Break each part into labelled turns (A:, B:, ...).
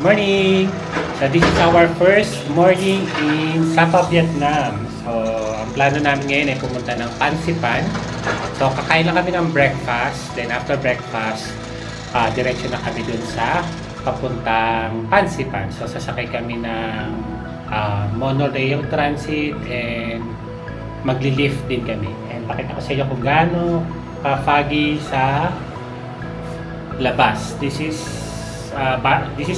A: Morning! So this is our first morning in Sapa, Vietnam. So ang plano namin ngayon ay pumunta ng Pansipan. So kakain lang kami ng breakfast. Then after breakfast, diretso na kami dun sa papuntang Pansipan. So sasakay kami ng monorail transit and magli-lift din kami. And pakita ko sa inyo kung gaano ka-foggy sa labas. This is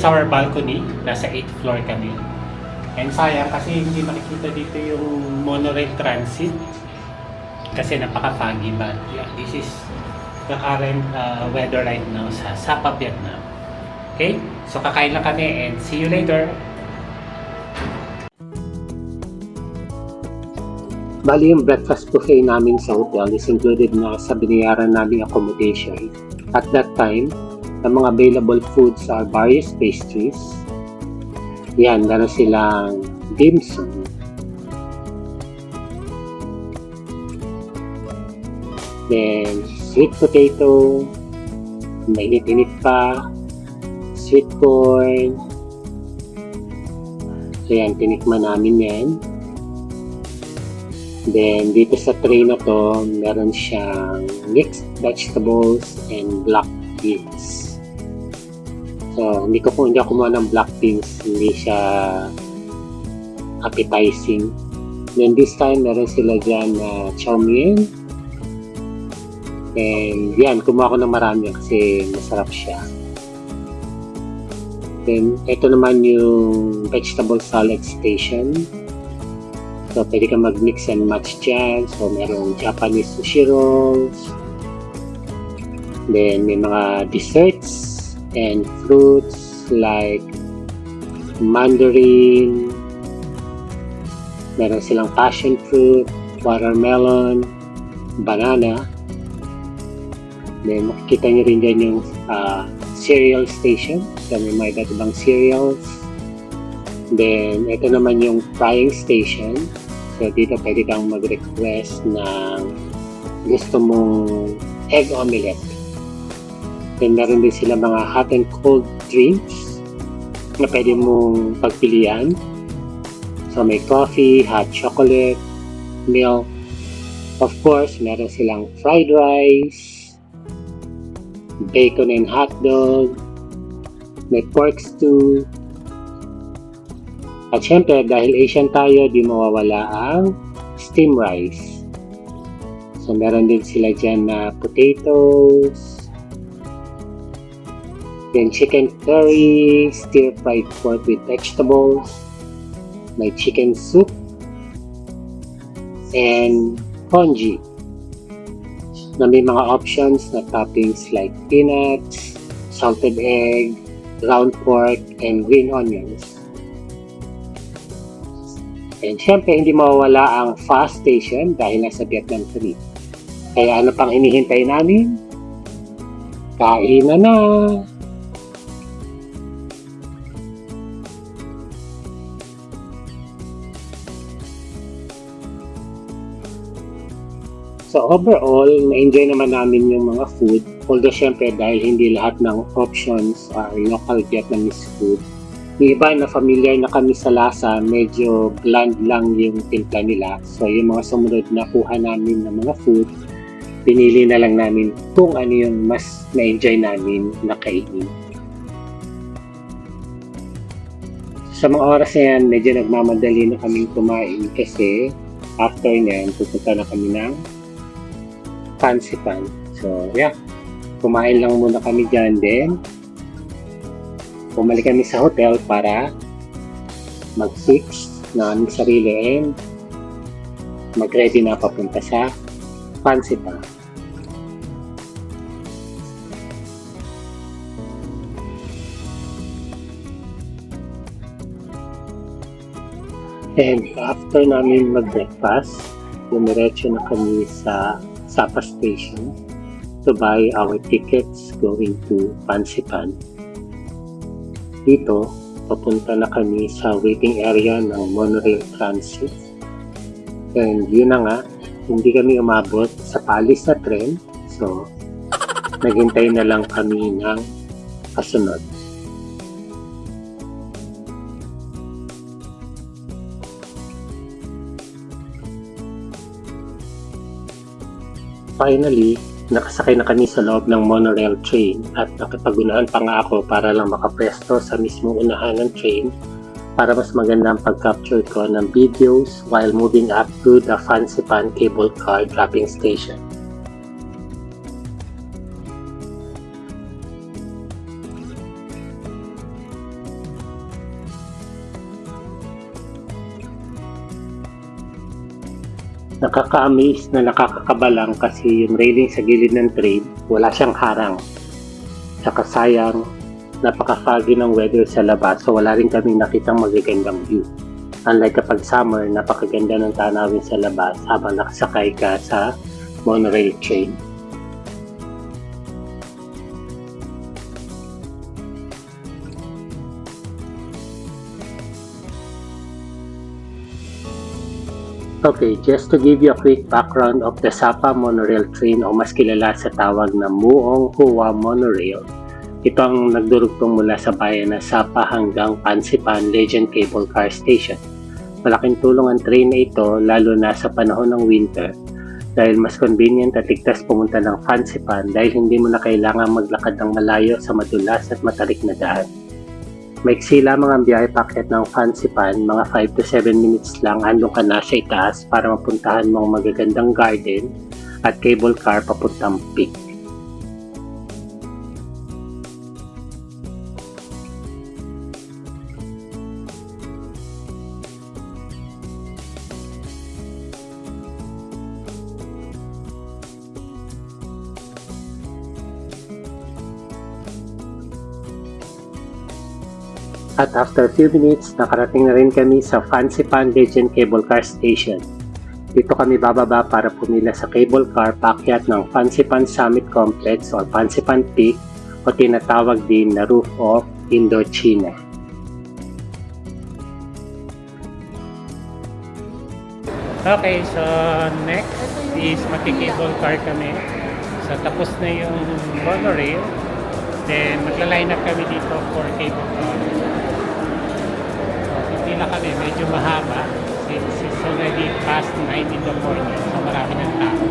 A: our balcony. Nasa 8th floor kami. And sayang kasi hindi makikita dito yung monorail transit kasi napaka-foggy, but yeah, this is the current weather right now sa Sapa, Vietnam. Okay? So kakain lang kami and see you later. Bali yung breakfast buffet namin sa hotel is included na sa binayaran naming accommodation. At that time, the mga available foods are various pastries. Yan, meron silang dim sum. Then, sweet potato, mainit-init pa, sweet corn. So yan, tinikman namin yan. Then, dito sa tray na to, meron siyang mixed vegetables and black beans. So, hindi ako kumuha ng black beans, hindi siya appetizing. Then this time, meron sila dyan na chow mein. And yan, kumuha ko ng marami kasi masarap siya. Then, ito naman yung vegetable salad station. So, pwede ka mag-mix and match dyan. So, merong Japanese sushi rolls. Then, may mga desserts and fruits like mandarin, meron silang passion fruit, watermelon, banana. Then makikita nyo rin dyan yung cereal station. So may mga iba't ibang cereals. Then ito naman yung frying station. So dito pwede kang mag-request ng gusto mong egg omelette. Then meron din sila mga hot and cold drinks na pwede mong pagpilian. So may coffee, hot chocolate, milk. Of course, meron silang fried rice, bacon and hot dog, may pork stew. At syempre, dahil Asian tayo, di mawawala ang steamed rice. So meron din sila dyan na potatoes, then chicken curry, stir-fried pork with vegetables, may chicken soup, and congee na may mga options na toppings like peanuts, salted egg, ground pork, and green onions. And syempre, hindi mawawala ang fast station dahil nasa Vietnam Street. Kaya ano pang hinihintay namin? Kain na! So overall, na-enjoy naman namin yung mga food. Although syempre dahil hindi lahat ng options are local Vietnamese food. Yung iba na familiar na kami sa lasa, medyo bland lang yung timpla nila. So yung mga sumunod na kuha namin ng mga food, pinili na lang namin kung ano yung mas na-enjoy namin na kainin. Sa mga oras na yan, medyo nagmamadali na kaming kumain kasi after nyan, pupunta na kami ng Pansipan. So, yeah. Kumain lang muna kami dyan din. Bumalik kami sa hotel para mag-fix na aming sarili and mag-ready na papunta sa Pansipan. And after namin mag-breakfast, dumiretso na kami sa Sapa Station to buy our tickets going to Pansipan. Dito, papunta na kami sa waiting area ng monorail transit. And yun na nga, hindi kami umabot sa paalis na tren. So, naghintay na lang kami ng kasunod. finally, nakasakay na kami sa loob ng monorail train at nakipag-unahan pa nga ako para lang makapwesto sa mismong unahan ng train para mas maganda ang pag-capture ko ng videos while moving up to the Fansipan Cable Car dropping station. Nakaka-amaze na nakakakabalang kasi yung railing sa gilid ng train, wala siyang harang. Saka sayang, napaka-foggy ng weather sa labas so wala rin kaming nakitang magagandang view. Unlike kapag summer, napakaganda ng tanawin sa labas habang nakasakay ka sa monorail train. Okay, just to give you a quick background of the Sapa Monorail Train o mas kilala sa tawag na Muong Hua Monorail. Ito ang nagdurugtong mula sa bayan na Sapa hanggang Fansipan Legend Cable Car Station. Malaking tulong ang train na ito lalo na sa panahon ng winter dahil mas convenient at ligtas pumunta ng Fansipan dahil hindi mo na kailangan maglakad ng malayo sa madulas at matarik na daan. Maiksi lamang ang biyahe paakyat ng Fansipan, mga 5 to 7 minutes lang andun ka na sa itaas para mapuntahan mo ang magagandang garden at cable car papuntang peak. At after a few minutes, nakarating na rin kami sa Fansipan Legend Cable Car Station. Dito kami bababa para pumila sa cable car paakyat ng Fansipan Summit Complex o Fansipan Peak o tinatawag din na Roof of Indochina. Okay, so next is maki-cable car kami. So tapos na yung monorail. Then magla-line up kami dito for cable car. Na kami, medyo mahaba since it's already past 9 in the morning so marami ng tao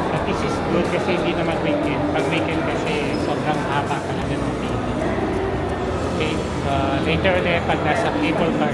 A: but this is good kasi hindi naman weekend pag weekend kasi sobrang haba talaga ng pila. Okay, later ulit pag nasa cable car.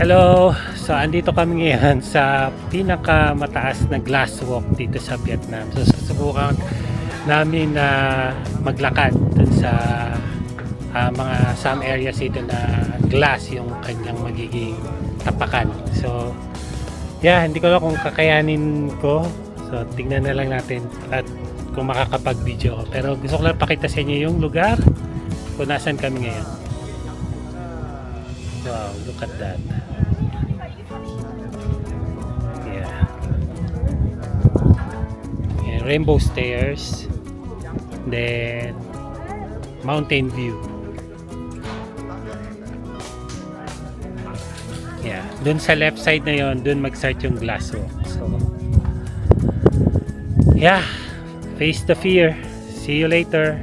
A: Hello! So, andito kami ngayon sa pinakamataas na glass walk dito sa Vietnam. So, susubukan namin na maglakad dun sa mga some areas dito na glass yung kanyang magiging tapakan. So, yeah, hindi ko alam kung kakayanin ko. So, tingnan na lang natin at kung makakapag-video ko. Pero gusto ko lang pakita sa inyo yung lugar kung nasan kami ngayon. Wow, look at that. Yeah. And rainbow stairs. Then mountain view. Yeah, dun sa left side na yon, dun mag-start yung glass walk. So, yeah, face the fear. See you later.